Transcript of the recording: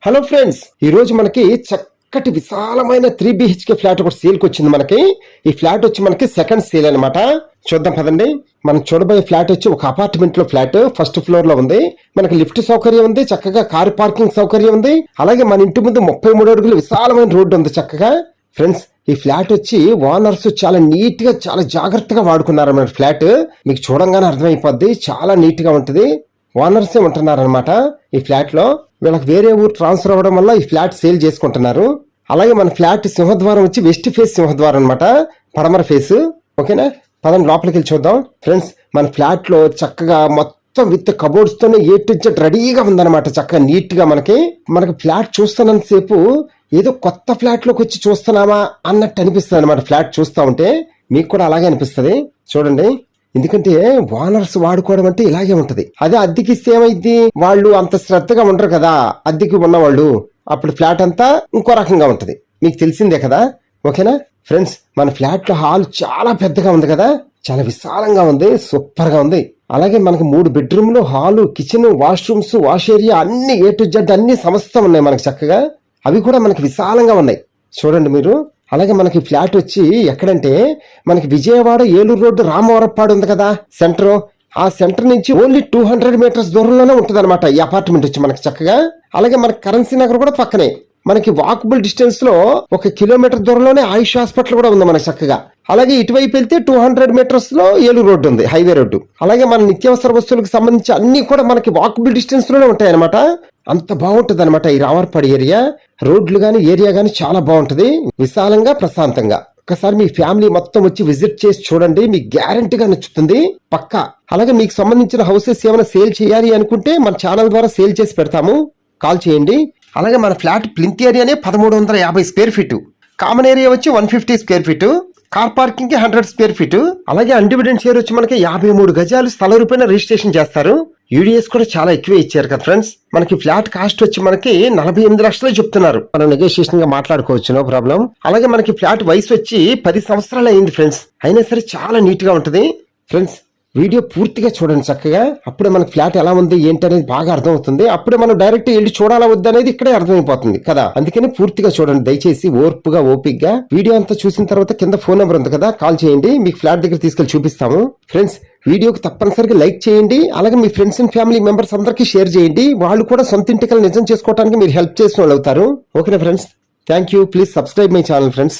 Hello friends, ఈ రోజు మనకి చక్కటి విశాలమైన 3 BHK ఫ్లాట్ ఒకటి సేల్ కి వచ్చింది. మనకి ఈ ఫ్లాట్ వచ్చి మనకి సెకండ్ సేల్ అనమాట. చూద్దాం పదండి. మనం చూడబోయే ఫ్లాట్ వచ్చి ఒక అపార్ట్మెంట్ లో ఫ్లాట్ ఫస్ట్ ఫ్లోర్ లో ఉంది. మనకి లిఫ్ట్ సౌకర్యం ఉంది, చక్కగా కార్ పార్కింగ్ సౌకర్యం ఉంది. అలాగే మన ఇంటి ముందు 33 అడుగులు విశాలమైన రోడ్డు ఉంది చక్కగా. ఫ్రెండ్స్, ఈ ఫ్లాట్ వచ్చి ఓనర్స్ చాలా నీట్ గా చాలా జాగ్రత్తగా వాడుకున్నారు అన్నమాట. ఫ్లాట్ మీకు చూడంగానే అర్థమైపోద్ది, చాలా నీట్ గా ఉంటుంది. ఓనర్సే ఉంటున్నారనమాట ఈ ఫ్లాట్ లో. వీళ్ళకి వేరే ఊరు ట్రాన్స్ఫర్ అవ్వడం వల్ల ఈ ఫ్లాట్ సేల్ చేసుకుంటున్నారు. అలాగే మన ఫ్లాట్ సింహద్వారం వచ్చి వెస్ట్ ఫేస్ సింహద్వారం అనమాట, పడమర ఫేస్. ఓకేనా, పదం లోపలికి వెళ్ళి చూద్దాం. ఫ్రెండ్స్, మన ఫ్లాట్ లో చక్కగా మొత్తం విత్ కబోర్డ్స్ తోనే ఏ టు జెడ్ రెడీగా ఉందన్నమాట. చక్కగా నీట్ గా మనకి ఫ్లాట్ చూస్తున్నంత సేపు ఏదో కొత్త ఫ్లాట్ లోకి వచ్చి చూస్తున్నామా అన్నట్టు అనిపిస్తుంది అనమాట. ఫ్లాట్ చూస్తా ఉంటే మీకు కూడా అలాగే అనిపిస్తుంది. చూడండి, ఎందుకంటే ఓనర్స్ వాడుకోవడం అంటే ఇలాగే ఉంటది. అదే అద్దెకి ఇస్తే ఏమైంది, వాళ్ళు అంత శ్రద్ధగా ఉండరు కదా అద్దెకి ఉన్నవాళ్ళు. అప్పుడు ఫ్లాట్ అంతా ఇంకో రకంగా ఉంటది, మీకు తెలిసిందే కదా. ఓకేనా ఫ్రెండ్స్, మన ఫ్లాట్ లో హాల్ చాలా పెద్దగా ఉంది కదా, చాలా విశాలంగా ఉంది, సూపర్ గా ఉంది. అలాగే మనకి 3 బెడ్రూమ్లు, hall, kitchen, washrooms, wash area అన్ని ఏ టు జెడ్ అన్ని సమస్తం ఉన్నాయి మనకి చక్కగా. అవి కూడా మనకి విశాలంగా ఉన్నాయి చూడండి మీరు. అలాగే మనకి ఫ్లాట్ వచ్చి ఎక్కడంటే మనకి విజయవాడ ఏలూరు రోడ్డు రామవరప్పాడు ఉంది కదా సెంటర్, ఆ సెంటర్ నుంచి ఓన్లీ 200 మీటర్స్ దూరంలోనే ఉంటుంది అనమాట ఈ అపార్ట్మెంట్ వచ్చి మనకి చక్కగా. అలాగే మనకి కరెన్సీ నగర్ కూడా పక్కనే, మనకి వాకబుల్ డిస్టెన్స్ లో 1 కిలోమీటర్ దూరంలోనే ఆయుష్ హాస్పిటల్ కూడా ఉంది మనకి చక్కగా. అలాగే ఇటువైపు వెళ్తే 200 మీటర్స్ లో ఏలూరు రోడ్డు ఉంది, హైవే రోడ్డు. అలాగే మన నిత్యావసర వస్తువులకు సంబంధించి అన్ని కూడా మనకి వాకబుల్ డిస్టెన్స్ లోనే ఉంటాయి అనమాట. అంత బాగుంటుంది అనమాట ఈ రామవరపాడు ఏరియా. రోడ్లు గాని ఏరియా గాని చాలా బాగుంటది, విశాలంగా ప్రశాంతంగా. ఒకసారి మీ ఫ్యామిలీ మొత్తం వచ్చి విజిట్ చేసి చూడండి, మీకు గ్యారంటీగా నచ్చుతుంది పక్కా. అలాగే మీకు సంబంధించిన హౌసెస్ ఏమైనా సేల్ చేయాలి అనుకుంటే మన ఛానల్ ద్వారా సేల్ చేసి పెడతాము, కాల్ చేయండి. అలాగే మన ఫ్లాట్ ప్లింత్ ఏరియానే 1350 స్క్వేర్ ఫీట్, కామన్ ఏరియా వచ్చి 150 స్క్వేర్ ఫీట్, కార్ పార్కింగ్ కి 100 స్క్వేర్ ఫీట్. అలాగే అన్డివిడెంట్ షేర్ వచ్చి మనకి 53 గజాలు స్థల రూపాయన రిజిస్ట్రేషన్ చేస్తారు. యూడిఎస్ కూడా చాలా ఎక్కువే ఇచ్చారు కదా ఫ్రెండ్స్. మనకి ఫ్లాట్ కాస్ట్ వచ్చి మనకి 48 లక్షలు చెప్తున్నారు. మనం నెగోషియేషన్ గా మాట్లాడుకోవచ్చు, నో ప్రాబ్లం. అలాగే మనకి ఫ్లాట్ వయసు వచ్చి 10 సంవత్సరాలు అయింది ఫ్రెండ్స్, అయినా సరే చాలా నీట్ గా ఉంటది. ఫ్రెండ్స్, వీడియో పూర్తిగా చూడండి చక్కగా, అప్పుడే మనకి ఫ్లాట్ ఎలా ఉంది ఏంటి అనేది బాగా అర్థమవుతుంది. అప్పుడే మనం డైరెక్ట్ వెళ్ళి చూడాలా వద్దు అనేది ఇక్కడే అర్థమైపోతుంది కదా. అందుకని పూర్తిగా చూడండి దయచేసి, ఓర్పుగా ఓపిక్గా. వీడియో అంతా చూసిన తర్వాత కింద ఫోన్ నెంబర్ ఉంది కదా, కాల్ చేయండి, మీకు ఫ్లాట్ దగ్గర తీసుకెళ్లి చూపిస్తాము. ఫ్రెండ్స్, వీడియోకి తప్పనిసరిగా లైక్ చేయండి. అలాగే మీ ఫ్రెండ్స్ అండ్ ఫ్యామిలీ మెంబర్స్ అందరికీ షేర్ చేయండి. వాళ్ళు కూడా సొంత ఇంటికలు నిజం చేసుకోవడానికి మీరు హెల్ప్ చేసిన వాళ్ళు అవుతారు. ఓకేనా friends, thank you. Please subscribe my channel friends.